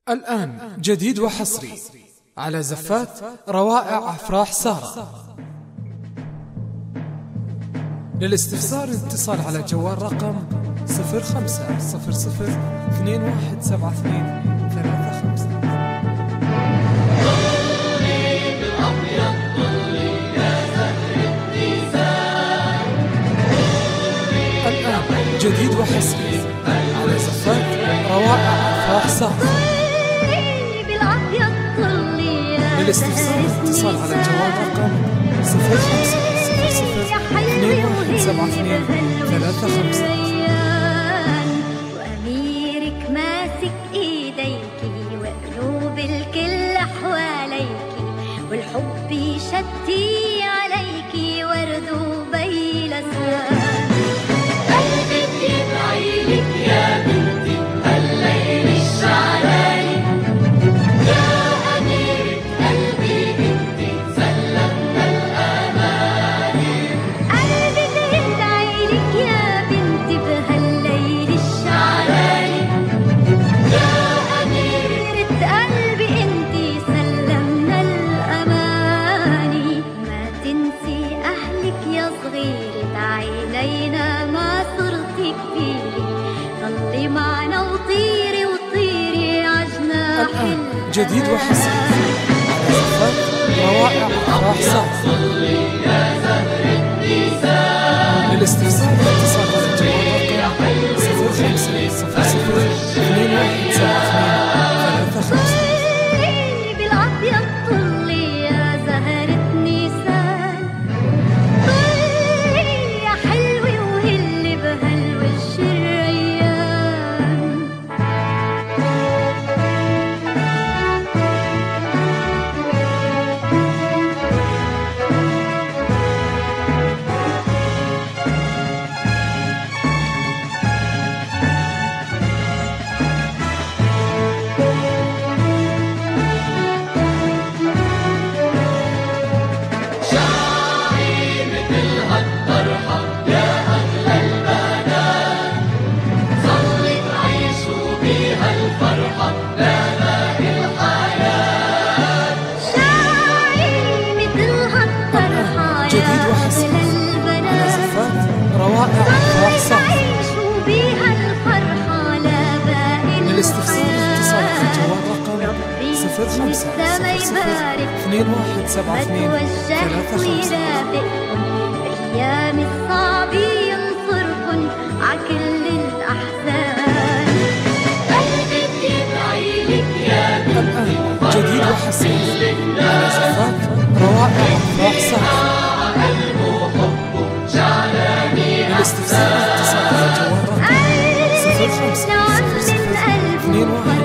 الآن جديد وحصري على زفات روائع أفراح سارة. للاستفسار الاتصال على جوال رقم 0500 217235. الآن جديد وحصري على زفات روائع أفراح سارة. للاستفسار الاتصال على جوال رقم 0500 217235. وأميرك ماسك إيديكي وقلوب الكل حواليكي، والحب يشتي عليكي ورد وبيلسان. قلبي بيدعيلك يا بنتي هالليل الشعلاني، يا أميرة قلبي انتي سلمنا الأماني. قلبي بيدعيلك يا بنتي بهالليل الشعلاني، يا أميرة قلبي انتي سلمنا الأماني. ما تنسي أهلك يا صغيرة عينينا، ما صرتي كبيرة، ضلي معنا وطيري وطيري عجناح الآن جديد وحصري على زفات روائع أفراح سارة. للاستفسار الاتصال على جوال رقم 0500 217235. بالأبيض طلي يا زهرة نيسان، طلي يا حلوة وهلي بهالوش الريان. جديد وحصري على زفات روائع أفراح سارة. للاستفسار الاتصال على جوال رقم 0500 217235. أيام الصعب ينصركن عكل الأحزان. قلبي بيدعيلك يا الآن جديد وحصري على زفات روائع أفراح سارة. للاستفسار الاتصال على جوال رقم 0500 21